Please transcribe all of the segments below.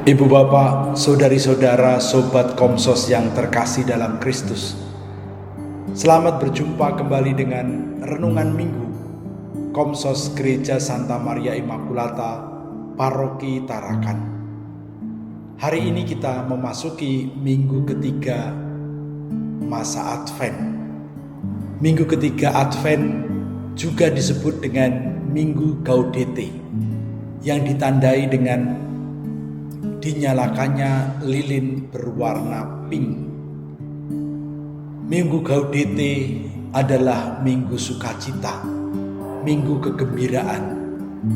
Ibu bapak, saudari-saudara, sobat Komsos yang terkasih dalam Kristus. Selamat berjumpa kembali dengan Renungan Minggu Komsos Gereja Santa Maria Immaculata, Paroki Tarakan. Hari ini kita memasuki minggu ketiga masa Advent. Minggu ketiga Advent juga disebut dengan Minggu Gaudete, yang ditandai dengan dinyalakannya lilin berwarna pink. Minggu Gaudete adalah minggu sukacita, minggu kegembiraan,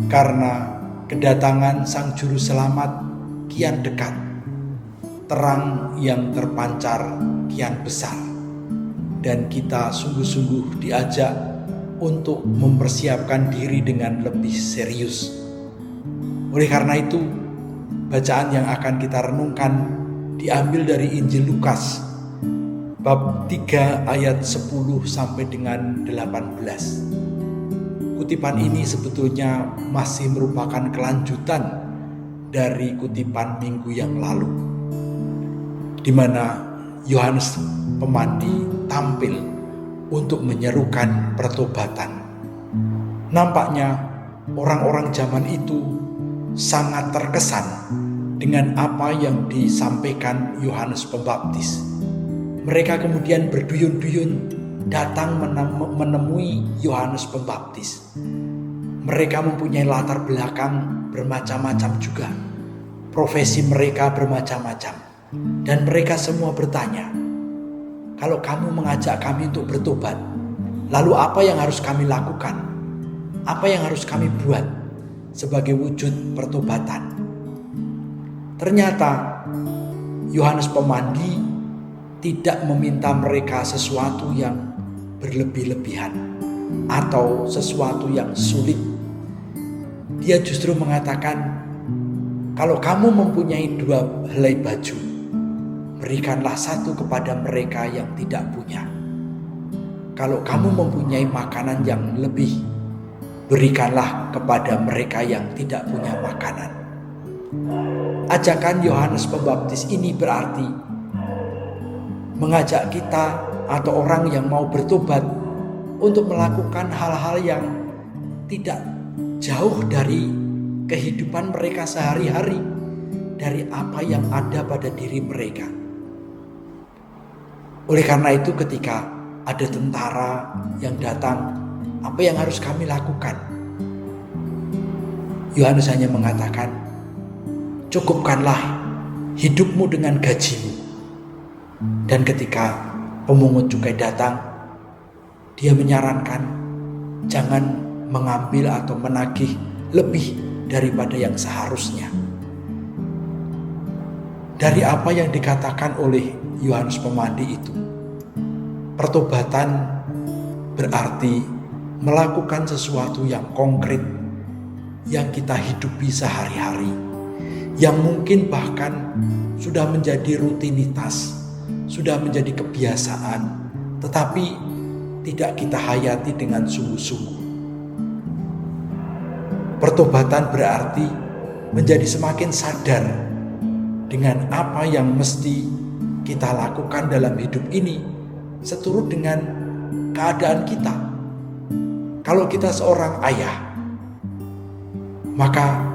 karena kedatangan Sang Juru Selamat kian dekat, terang yang terpancar kian besar, dan kita sungguh-sungguh diajak untuk mempersiapkan diri dengan lebih serius. Oleh karena itu, bacaan yang akan kita renungkan diambil dari Injil Lukas bab 3 ayat 10 sampai dengan 18. Kutipan ini sebetulnya masih merupakan kelanjutan dari kutipan minggu yang lalu, di mana Yohanes Pemandi tampil untuk menyerukan pertobatan. Nampaknya orang-orang zaman itu sangat terkesan dengan apa yang disampaikan Yohanes Pembaptis. Mereka kemudian berduyun-duyun datang menemui Yohanes Pembaptis. Mereka mempunyai latar belakang bermacam-macam juga. Profesi mereka bermacam-macam. Dan mereka semua bertanya, kalau kamu mengajak kami untuk bertobat, lalu apa yang harus kami lakukan? Apa yang harus kami buat sebagai wujud pertobatan? Ternyata Yohanes Pemandi tidak meminta mereka sesuatu yang berlebih-lebihan atau sesuatu yang sulit. Dia justru mengatakan, kalau kamu mempunyai 2 helai baju, berikanlah 1 kepada mereka yang tidak punya. Kalau kamu mempunyai makanan yang lebih, berikanlah kepada mereka yang tidak punya makanan. Ajakan Yohanes Pembaptis ini berarti mengajak kita atau orang yang mau bertobat untuk melakukan hal-hal yang tidak jauh dari kehidupan mereka sehari-hari, dari apa yang ada pada diri mereka. Oleh karena itu, ketika ada tentara yang datang, apa yang harus kami lakukan? Yohanes hanya mengatakan, cukupkanlah hidupmu dengan gajimu. Dan ketika pemungut cukai datang, dia menyarankan jangan mengambil atau menagih lebih daripada yang seharusnya. Dari apa yang dikatakan oleh Yohanes Pemandi itu, pertobatan berarti melakukan sesuatu yang konkret yang kita hidupi sehari-hari, yang mungkin bahkan sudah menjadi rutinitas, sudah menjadi kebiasaan, tetapi tidak kita hayati dengan sungguh-sungguh. Pertobatan berarti menjadi semakin sadar dengan apa yang mesti kita lakukan dalam hidup ini seturut dengan keadaan kita. Kalau kita seorang ayah, maka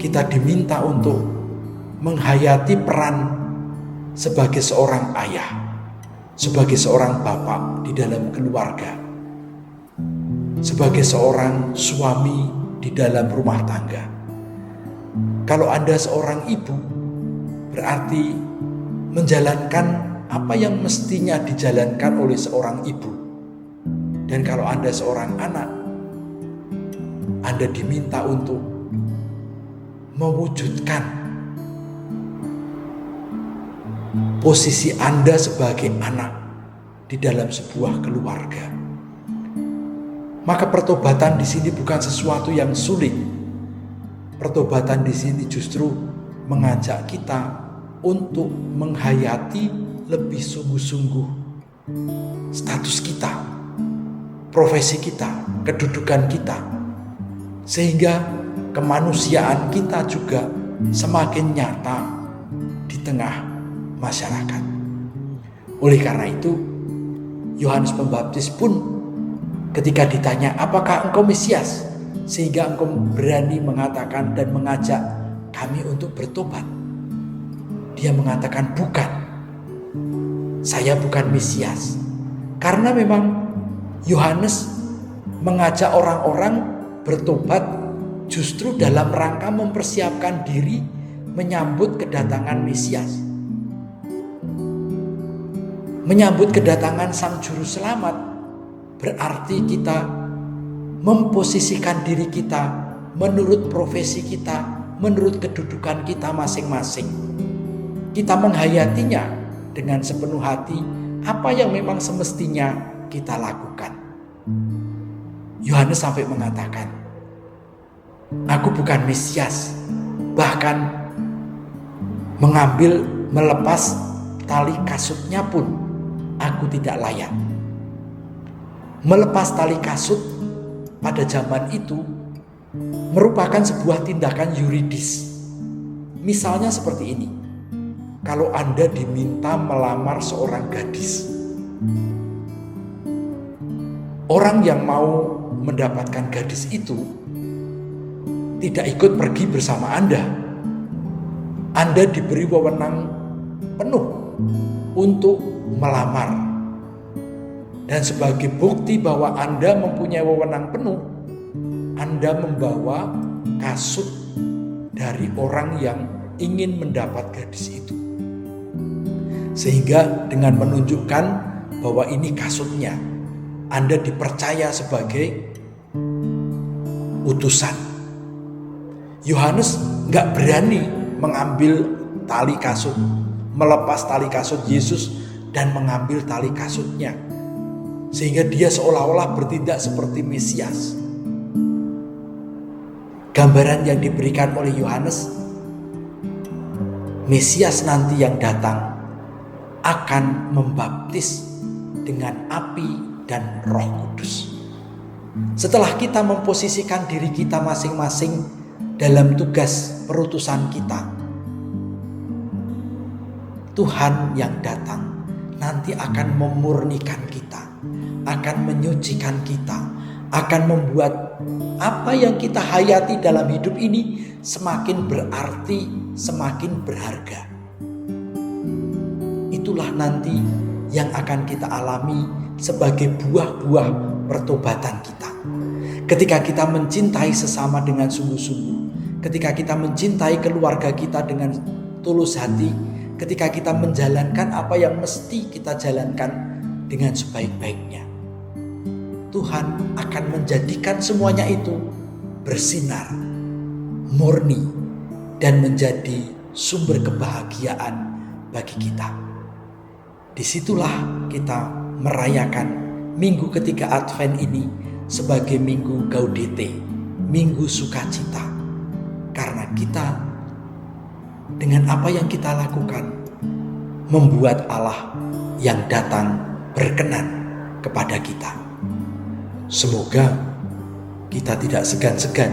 kita diminta untuk menghayati peran sebagai seorang ayah, sebagai seorang bapak di dalam keluarga, sebagai seorang suami di dalam rumah tangga. Kalau Anda seorang ibu, berarti menjalankan apa yang mestinya dijalankan oleh seorang ibu. Dan kalau Anda seorang anak, Anda diminta untuk mewujudkan posisi Anda sebagai anak di dalam sebuah keluarga. Maka pertobatan di sini bukan sesuatu yang sulit. Pertobatan di sini justru mengajak kita untuk menghayati lebih sungguh-sungguh status kita, profesi kita, kedudukan kita, sehingga kemanusiaan kita juga semakin nyata di tengah masyarakat. Oleh karena itu, Yohanes Pembaptis pun ketika ditanya, apakah engkau Mesias? Sehingga engkau berani mengatakan dan mengajak kami untuk bertobat. Dia mengatakan, bukan, saya bukan Mesias. Karena memang Yohanes mengajak orang-orang bertobat justru dalam rangka mempersiapkan diri menyambut kedatangan Mesias. Menyambut kedatangan Sang Juru Selamat berarti kita memposisikan diri kita menurut profesi kita, menurut kedudukan kita masing-masing. Kita menghayatinya dengan sepenuh hati apa yang memang semestinya kita lakukan. Yohanes sampai mengatakan, aku bukan Mesias, bahkan melepas tali kasutnya pun aku tidak layak. Melepas tali kasut pada zaman itu merupakan sebuah tindakan yuridis. Misalnya seperti ini, kalau Anda diminta melamar seorang gadis, orang yang mau mendapatkan gadis itu tidak ikut pergi bersama Anda. Anda diberi wewenang penuh untuk melamar. Dan sebagai bukti bahwa Anda mempunyai wewenang penuh, Anda membawa kasut dari orang yang ingin mendapat gadis itu. Sehingga dengan menunjukkan bahwa ini kasutnya, Anda dipercaya sebagai utusan. Yohanes gak berani mengambil tali kasut, melepas tali kasut Yesus dan mengambil tali kasutnya. Sehingga dia seolah-olah bertindak seperti Mesias. Gambaran yang diberikan oleh Yohanes, Mesias nanti yang datang akan membaptis dengan api dan Roh Kudus. Setelah kita memposisikan diri kita masing-masing dalam tugas perutusan kita, Tuhan yang datang nanti akan memurnikan kita, akan menyucikan kita, akan membuat apa yang kita hayati dalam hidup ini semakin berarti, semakin berharga. Itulah nanti yang akan kita alami sebagai buah-buah pertobatan kita. Ketika kita mencintai sesama dengan sungguh-sungguh, ketika kita mencintai keluarga kita dengan tulus hati, ketika kita menjalankan apa yang mesti kita jalankan dengan sebaik-baiknya, Tuhan akan menjadikan semuanya itu bersinar, murni, dan menjadi sumber kebahagiaan bagi kita. Disitulah kita merayakan minggu ketiga Advent ini sebagai minggu Gaudete, minggu sukacita. Karena kita dengan apa yang kita lakukan membuat Allah yang datang berkenan kepada kita. Semoga kita tidak segan-segan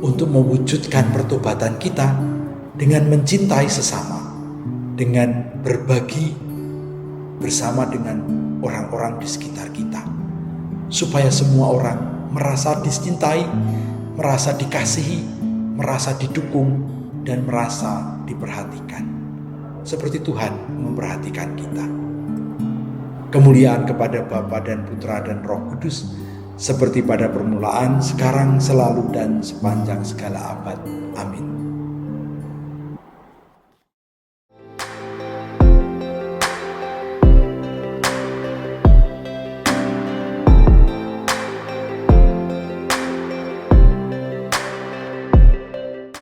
untuk mewujudkan pertobatan kita dengan mencintai sesama, dengan berbagi bersama dengan orang-orang di sekitar kita, supaya semua orang merasa dicintai, merasa dikasihi, merasa didukung, dan merasa diperhatikan seperti Tuhan memperhatikan kita. Kemuliaan kepada Bapa dan Putra dan Roh Kudus, seperti pada permulaan, sekarang, selalu, dan sepanjang segala abad. Amin.